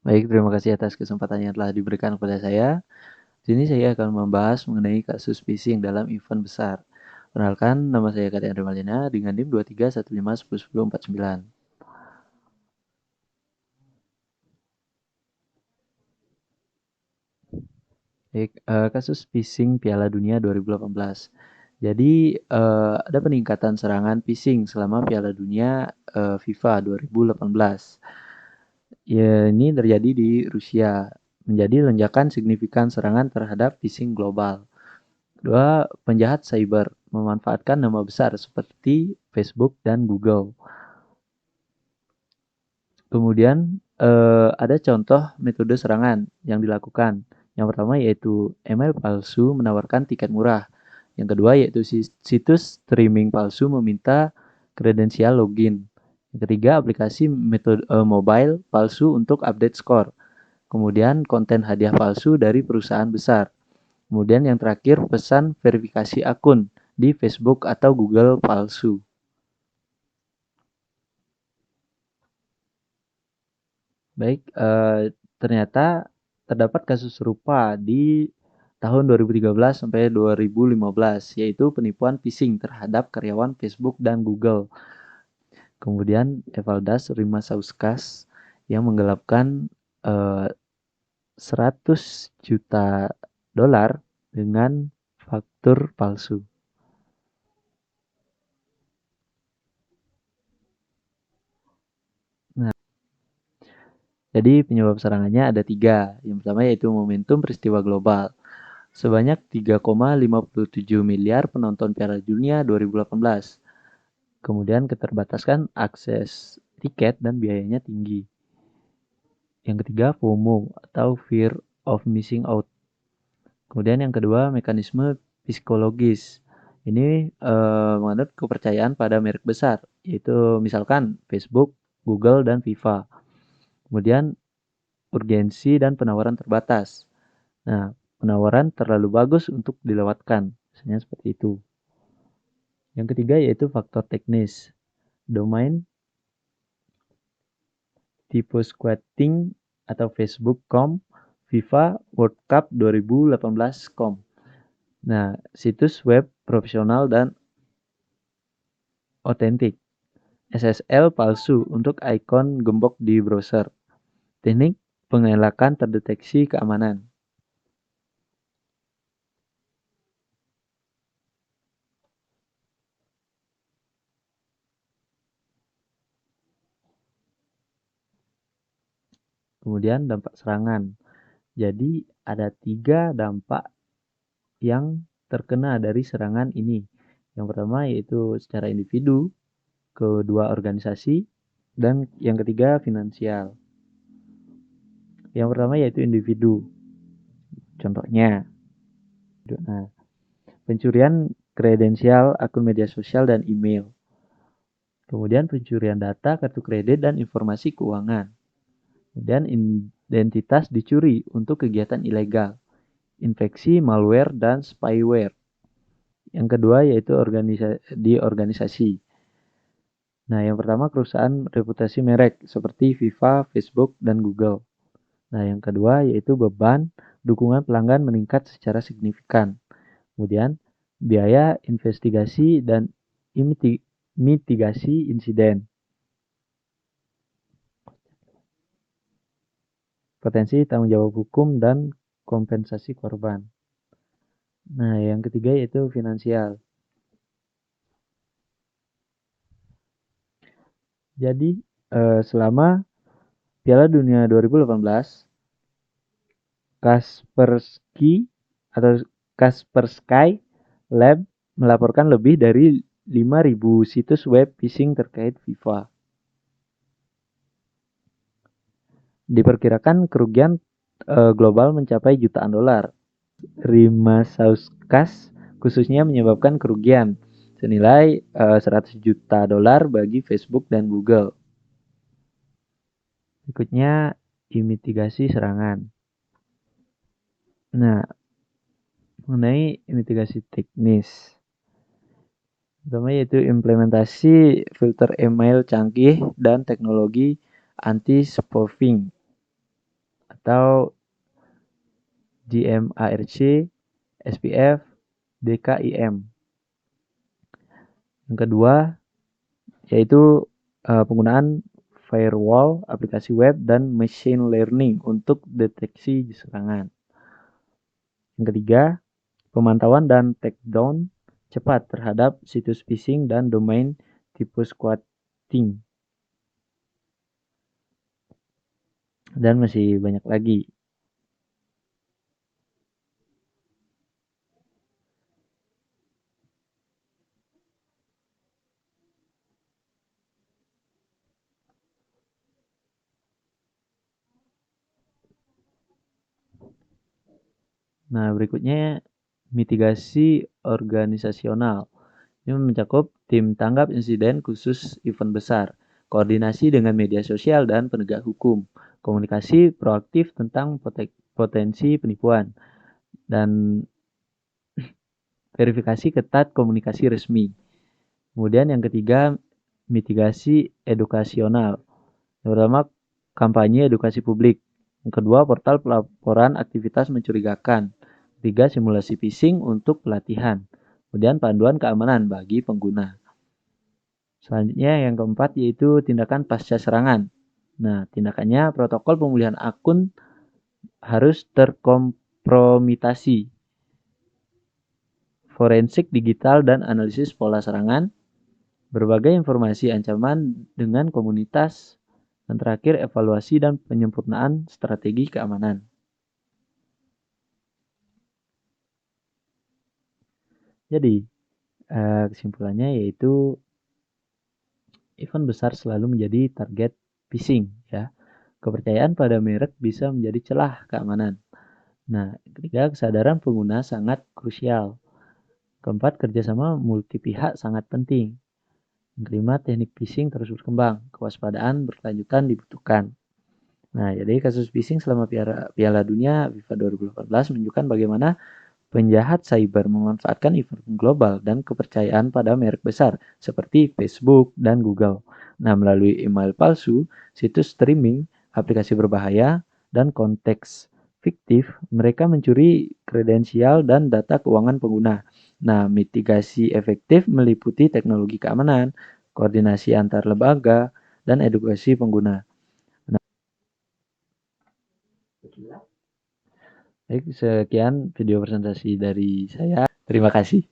Baik, terima kasih atas kesempatan yang telah diberikan kepada saya. Di sini saya akan membahas mengenai kasus phishing dalam event besar. Perkenalkan, nama saya Kak Andre Malina dengan NIM 2315101049. Baik, kasus phishing Piala Dunia 2018. Jadi, ada peningkatan serangan phishing selama Piala Dunia FIFA 2018. Ya, ini terjadi di Rusia, menjadi lonjakan signifikan serangan terhadap phishing global. Dua, penjahat cyber memanfaatkan nama besar seperti Facebook dan Google. Kemudian ada contoh metode serangan yang dilakukan. Yang pertama yaitu email palsu menawarkan tiket murah. Yang kedua yaitu situs streaming palsu meminta kredensial login. Yang ketiga aplikasi metode mobile palsu untuk update skor. Kemudian konten hadiah palsu dari perusahaan besar. Kemudian yang terakhir pesan verifikasi akun di Facebook atau Google palsu. Baik, ternyata terdapat kasus serupa di tahun 2013 sampai 2015, yaitu penipuan phishing terhadap karyawan Facebook dan Google. Kemudian Evaldas Rimasauskas yang menggelapkan 100 juta dolar dengan faktur palsu. Nah, jadi penyebab serangannya ada tiga. Yang pertama yaitu momentum peristiwa global. Sebanyak 3,57 miliar penonton Piala Dunia 2018. Kemudian keterbatasan akses tiket dan biayanya tinggi. Yang ketiga FOMO atau Fear of Missing Out. Kemudian yang kedua mekanisme psikologis. Ini menganut kepercayaan pada merek besar, yaitu misalkan Facebook, Google, dan FIFA. Kemudian urgensi dan penawaran terbatas. Nah, penawaran terlalu bagus untuk dilewatkan, misalnya seperti itu. Yang ketiga yaitu faktor teknis. Domain tipe squatting atau Facebook.com, FIFA World Cup 2018.com. Nah, situs web profesional dan otentik. SSL palsu untuk ikon gembok di browser. Teknik pengelakan terdeteksi keamanan. Kemudian dampak serangan. Jadi ada 3 dampak yang terkena dari serangan ini. Yang pertama yaitu secara individu, kedua organisasi, dan yang ketiga finansial. Yang pertama yaitu individu. Contohnya, nah, pencurian kredensial akun media sosial dan email. Kemudian pencurian data kartu kredit dan informasi keuangan. Kemudian identitas dicuri untuk kegiatan ilegal. Infeksi malware dan spyware. Yang kedua yaitu di organisasi. Nah, yang pertama kerusakan reputasi merek seperti FIFA, Facebook, dan Google. Nah, yang kedua yaitu beban dukungan pelanggan meningkat secara signifikan. Kemudian biaya investigasi dan mitigasi insiden. Potensi tanggung jawab hukum dan kompensasi korban. Nah, yang ketiga yaitu finansial. Jadi, selama Piala Dunia 2018, Kaspersky atau Kaspersky Lab melaporkan lebih dari 5.000 situs web phishing terkait FIFA. Diperkirakan kerugian global mencapai jutaan dolar. Rimasauskas khususnya menyebabkan kerugian senilai 100 juta dolar bagi Facebook dan Google. Berikutnya, mitigasi serangan. Nah, mengenai mitigasi teknis. Pertama yaitu implementasi filter email canggih dan teknologi anti-spoofing. atau GMARC, SPF, DKIM. Yang kedua yaitu penggunaan firewall, aplikasi web, dan machine learning untuk deteksi serangan. Yang ketiga, pemantauan dan takedown cepat terhadap situs phishing dan domain tipe squatting. Dan masih banyak lagi. Nah, berikutnya mitigasi organisasional. Ini mencakup tim tanggap insiden khusus event besar, koordinasi dengan media sosial dan penegak hukum, komunikasi proaktif tentang potensi penipuan, dan verifikasi ketat komunikasi resmi. Kemudian yang ketiga, mitigasi edukasional. Yang pertama, kampanye edukasi publik. Yang kedua, portal pelaporan aktivitas mencurigakan. Ketiga, simulasi phishing untuk pelatihan. Kemudian panduan keamanan bagi pengguna. Selanjutnya yang keempat yaitu tindakan pasca serangan. Nah, tindakannya protokol pemulihan akun harus terkompromitasi. Forensik digital dan analisis pola serangan, berbagai informasi ancaman dengan komunitas, dan terakhir evaluasi dan penyempurnaan strategi keamanan. Jadi, kesimpulannya yaitu event besar selalu menjadi target phishing ya. Kepercayaan pada merek bisa menjadi celah keamanan. Nah, ketiga, kesadaran pengguna sangat krusial. Keempat, kerjasama multi pihak sangat penting. Yang kelima, teknik phishing terus berkembang. Kewaspadaan berkelanjutan dibutuhkan. Nah, jadi kasus phishing selama Piala Dunia FIFA 2018 menunjukkan bagaimana penjahat cyber memanfaatkan event global dan kepercayaan pada merek besar seperti Facebook dan Google. Nah, melalui email palsu, situs streaming, aplikasi berbahaya, dan konteks fiktif, mereka mencuri kredensial dan data keuangan pengguna. Nah, mitigasi efektif meliputi teknologi keamanan, koordinasi antar lembaga, dan edukasi pengguna. Nah, baik, sekian video presentasi dari saya. Terima kasih.